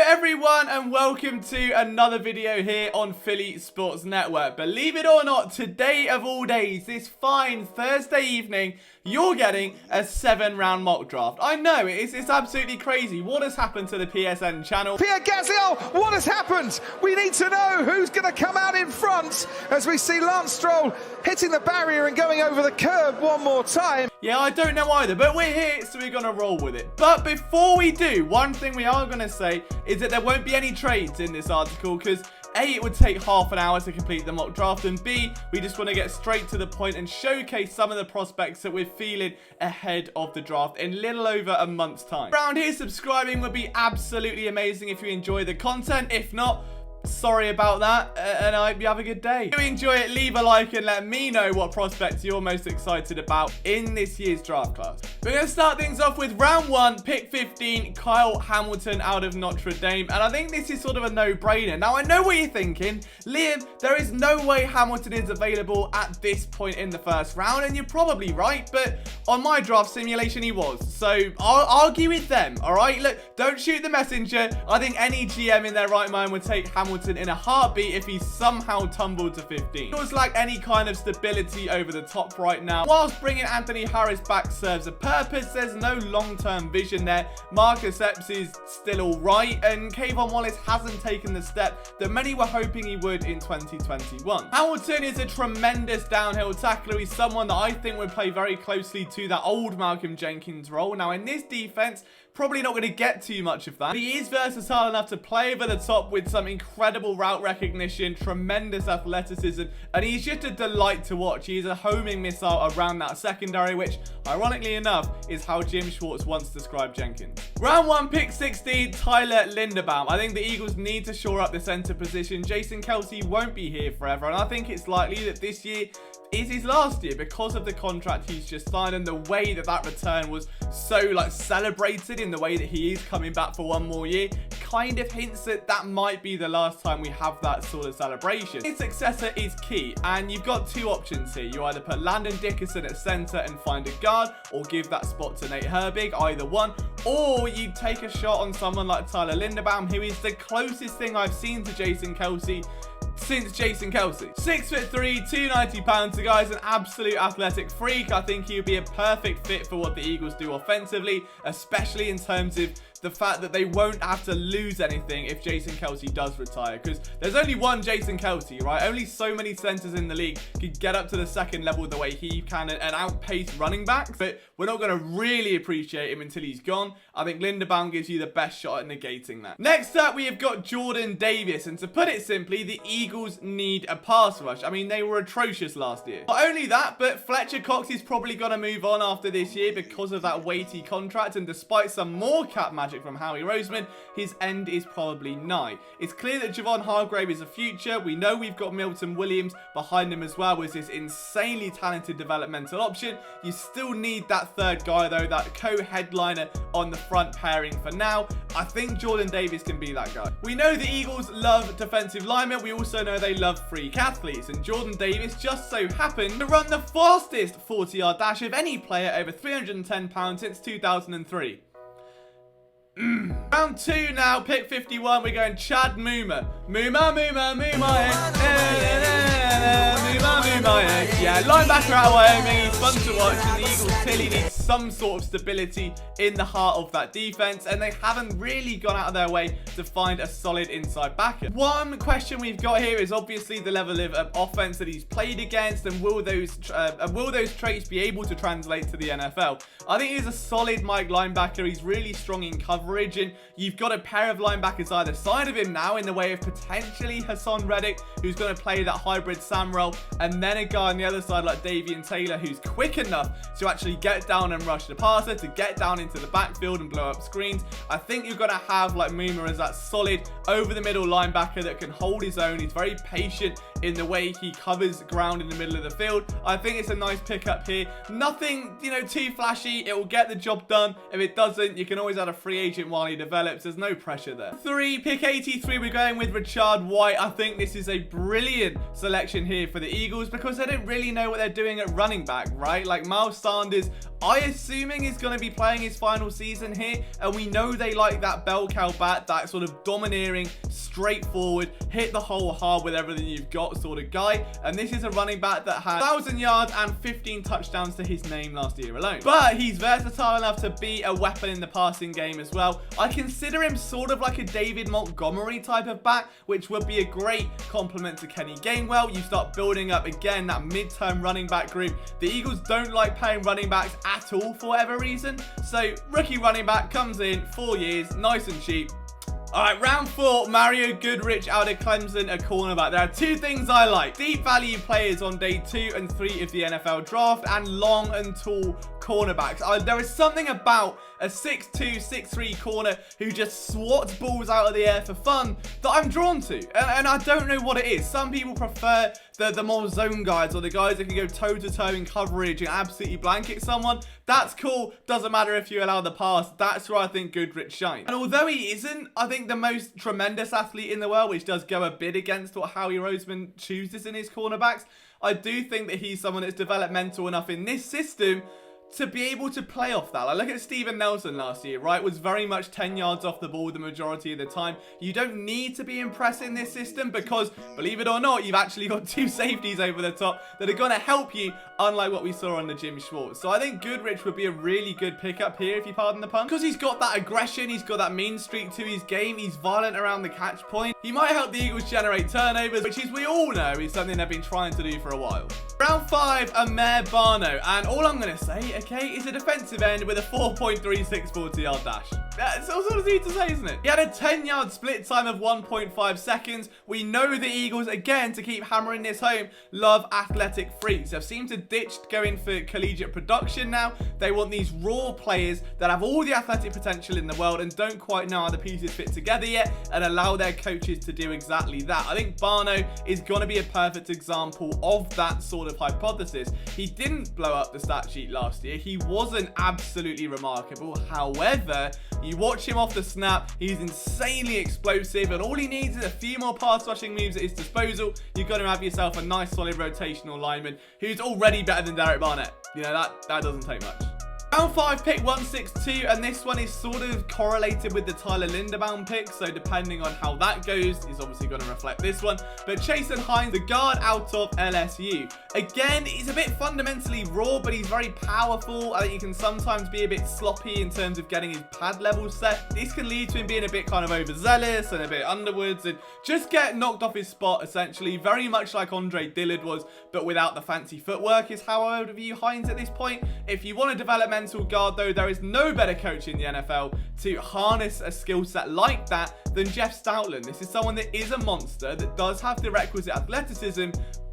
everyone, and welcome to another video here on Philly Sports Network. Believe it or not, today of all days, this fine Thursday evening, you're getting a 7-round mock draft. I know, it's absolutely crazy. What has happened to the PSN channel? Pierre Gaziel, what has happened? We need to know who's going to come out in front as we see Lance Stroll hitting the barrier and going over the curb one more time. Yeah, I don't know either, but we're here, so we're going to roll with it. But before we do, one thing we are going to say is that there won't be any trades in this article because A, it would take half an hour to complete the mock draft, and B, we just want to get straight to the point and showcase some of the prospects that we're feeling ahead of the draft in little over a month's time. Around here, subscribing would be absolutely amazing if you enjoy the content. If not, sorry about that, and I hope you have a good day. If you enjoy it, leave a like and let me know what prospects you're most excited about in this year's draft class. We're going to start things off with round 1, pick 15, Kyle Hamilton out of Notre Dame, and I think this is sort of a no-brainer. Now, I know what you're thinking, Liam, there is no way Hamilton is available at this point in the first round, and you're probably right, but on my draft simulation, he was, so I'll argue with them, all right? Look, don't shoot the messenger. I think any GM in their right mind would take Hamilton in a heartbeat if he somehow tumbled to 15. It was like any kind of stability over the top right now. Whilst bringing Anthony Harris back serves a purpose, there's no long-term vision there. Marcus Epps is still all right, and Kayvon Wallace hasn't taken the step that many were hoping he would in 2021. Hamilton is a tremendous downhill tackler. He's someone that I think would play very closely to that old Malcolm Jenkins role. Now, in this defense, probably not going to get too much of that. But he is versatile enough to play over the top with some incredible route recognition, tremendous athleticism, and he's just a delight to watch. He's a homing missile around that secondary, which, ironically enough, is how Jim Schwartz once described Jenkins. Round 1, pick 16, Tyler Linderbaum. I think the Eagles need to shore up the center position. Jason Kelce won't be here forever, and I think it's likely that this year is his last year because of the contract he's just signed and the way that that return was so celebrated in the way that he is coming back for one more year kind of hints that that might be the last time we have that sort of celebration. His successor is key, and you've got two options here. You either put Landon Dickerson at center and find a guard, or give that spot to Nate Herbig, either one, or you take a shot on someone like Tyler Linderbaum, who is the closest thing I've seen to Jason Kelce since Jason Kelce. 6'3", 290 pounds. The guy's an absolute athletic freak. I think he would be a perfect fit for what the Eagles do offensively, especially in terms of the fact that they won't have to lose anything if Jason Kelce does retire, because there's only one Jason Kelce, right? Only so many centers in the league can get up to the second level the way he can and outpace running backs, but we're not going to really appreciate him until he's gone. I think Linderbaum gives you the best shot at negating that. Next up, we have got Jordan Davis, and to put it simply, the Eagles need a pass rush. I mean, they were atrocious last year. Not only that, but Fletcher Cox is probably going to move on after this year because of that weighty contract, and despite some more cap magic from Howie Roseman, his end is probably nigh. It's clear that Javon Hargrave is a future. We know we've got Milton Williams behind him as well as this insanely talented developmental option. You still need that third guy though, that co-headliner on the front pairing for now. I think Jordan Davis can be that guy. We know the Eagles love defensive linemen. We also know they love freak athletes, and Jordan Davis just so happened to run the fastest 40-yard dash of any player over 310 pounds since 2003. Round 2 now, pick 51, we're going Chad Muma. Muma, yeah, linebacker out of Wyoming. He's fun to watch, and the Eagles clearly need some sort of stability in the heart of that defense, and they haven't really gone out of their way to find a solid inside backer. One question we've got here is obviously the level of offense that he's played against, and will those traits be able to translate to the NFL? I think he's a solid Mike linebacker. He's really strong in coverage, and you've got a pair of linebackers either side of him now in the way of potentially Hassan Reddick, who's going to play that hybrid Sam role, and then a guy on the other side like Davian Taylor, who's quick enough to actually get down and rush the passer, to get down into the backfield and blow up screens. I think you're going to have like Muma as that solid over the middle linebacker that can hold his own. He's very patient in the way he covers ground in the middle of the field. I think it's a nice pickup here. Nothing, you know, too flashy. It will get the job done. If it doesn't, you can always add a free agent while he develops. There's no pressure there. 3, pick 83, we're going with Rashad White. I think this is a brilliant selection here for the Eagles because they don't really know what they're doing at running back, right? Like Miles Sanders, I assuming is going to be playing his final season here, and we know they like that bell cow back, that sort of domineering, straightforward, hit the hole hard with everything you've got sort of guy, and this is a running back that had 1,000 yards and 15 touchdowns to his name last year alone. But he's versatile enough to be a weapon in the passing game as well. I consider him sort of like a David Montgomery type of back, which would be a great complement to Kenny Gainwell. You start building up again that mid-term running back group. The Eagles don't like paying running backs at all for whatever reason, so rookie running back comes in, 4 years, nice and cheap. Alright, round 4, Mario Goodrich out of Clemson, a cornerback. There are 2 things I like. Deep value players on day 2 and 3 of the NFL draft, and long and tall cornerbacks. There is something about a 6'2", 6'3" corner who just swats balls out of the air for fun that I'm drawn to. And I don't know what it is. Some people prefer the more zone guys, or the guys that can go toe-to-toe in coverage and absolutely blanket someone. That's cool. Doesn't matter if you allow the pass. That's where I think Goodrich shines. And although he isn't, I think, the most tremendous athlete in the world, which does go a bit against what Howie Roseman chooses in his cornerbacks, I do think that he's someone that's developmental enough in this system to be able to play off that. Like, look at Steven Nelson last year, right? Was very much 10 yards off the ball the majority of the time. You don't need to be impressing this system because, believe it or not, you've actually got 2 safeties over the top that are going to help you, unlike what we saw on the Jim Schwartz. So I think Goodrich would be a really good pickup here, if you pardon the pun, because he's got that aggression, he's got that mean streak to his game, he's violent around the catch point. He might help the Eagles generate turnovers, which is, we all know, is something they've been trying to do for a while. Round 5, Amir Barno, and all I'm going to say, okay, is a defensive end with a 4.36 40-yard dash. That's all sort of easy to say, isn't it? He had a 10-yard split time of 1.5 seconds. We know the Eagles, again, to keep hammering this home, love athletic freaks. They've seemed to ditch going for collegiate production now. They want these raw players that have all the athletic potential in the world and don't quite know how the pieces fit together yet, and allow their coaches to do exactly that. I think Barno is going to be a perfect example of that sort of hypothesis. He didn't blow up the stat sheet last year. He wasn't absolutely remarkable. However, you watch him off the snap, he's insanely explosive, and all he needs is a few more pass rushing moves at his disposal. You're going to have yourself a nice solid rotational lineman who's already better than Derek Barnett. You know, that doesn't take much. Round 5, pick 162, and this one is sort of correlated with the Tyler Linderbaum pick, so depending on how that goes, is obviously going to reflect this one. But Jayson Hines, the guard out of LSU. Again, he's a bit fundamentally raw, but he's very powerful. I think he can sometimes be a bit sloppy in terms of getting his pad level set. This can lead to him being a bit kind of overzealous and a bit underwards and just get knocked off his spot, essentially. Very much like Andre Dillard was, but without the fancy footwork, is how I would view Hines at this point. If you want a developmental guard, though, there is no better coach in the NFL to harness a skill set like that than Jeff Stoutland. This is someone that is a monster, that does have the requisite athleticism,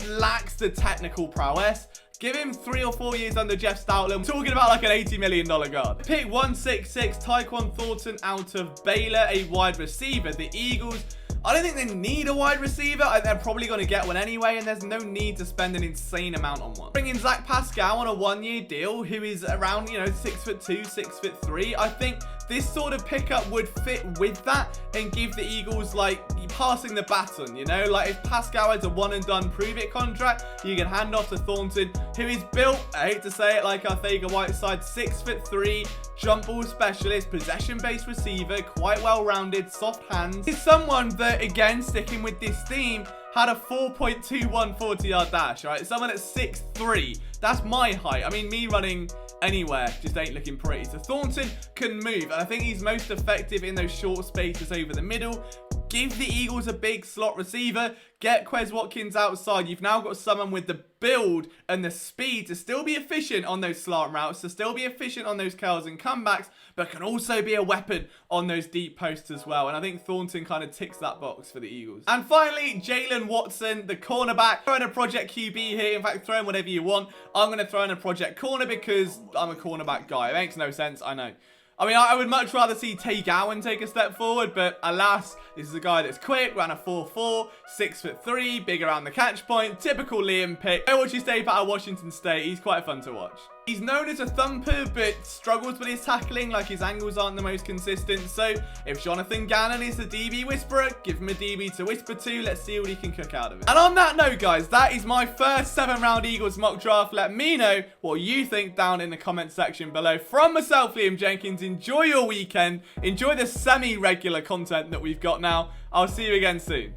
lacks the technical prowess. Give him 3 or 4 years under Jeff Stoutland. We're talking about like an $80 million guard. Pick 166, Taekwon Thornton out of Baylor, a wide receiver. The Eagles, I don't think they need a wide receiver. They're probably going to get one anyway, and there's no need to spend an insane amount on one. Bring in Zach Pascal on a 1-year deal, who is around, you know, 6'2", 6'3". I think this sort of pickup would fit with that and give the Eagles, like, passing the baton, you know? Like, if Pascal has a one-and-done prove-it contract, you can hand off to Thornton, who is built, I hate to say it, like Arcega-Whiteside, 6'3", jump ball specialist, possession-based receiver, quite well-rounded, soft hands. He's someone that, again, sticking with this theme, had a 4.21 40-yard dash, right? Someone at 6'3". That's my height. I mean, me running anywhere just ain't looking pretty. So Thornton can move, and I think he's most effective in those short spaces over the middle. Give the Eagles a big slot receiver. Get Quez Watkins outside. You've now got someone with the build and the speed to still be efficient on those slant routes, to still be efficient on those curls and comebacks, but can also be a weapon on those deep posts as well. And I think Thornton kind of ticks that box for the Eagles. And finally, Jalen Watson, the cornerback. Throw in a project QB here. In fact, throw in whatever you want. I'm going to throw in a project corner because I'm a cornerback guy. It makes no sense, I know. I mean, I would much rather see Taekwon take a step forward, but alas, this is a guy that's quick, ran a 4.4, 6'3", big around the catch point, typical Liam pick. I watch his tape out of Washington State, he's quite fun to watch. He's known as a thumper, but struggles with his tackling, like his angles aren't the most consistent. So if Jonathan Gannon is the DB whisperer, give him a DB to whisper to. Let's see what he can cook out of it. And on that note, guys, that is my first 7-round Eagles mock draft. Let me know what you think down in the comment section below. From myself, Liam Jenkins, enjoy your weekend. Enjoy the semi-regular content that we've got now. I'll see you again soon.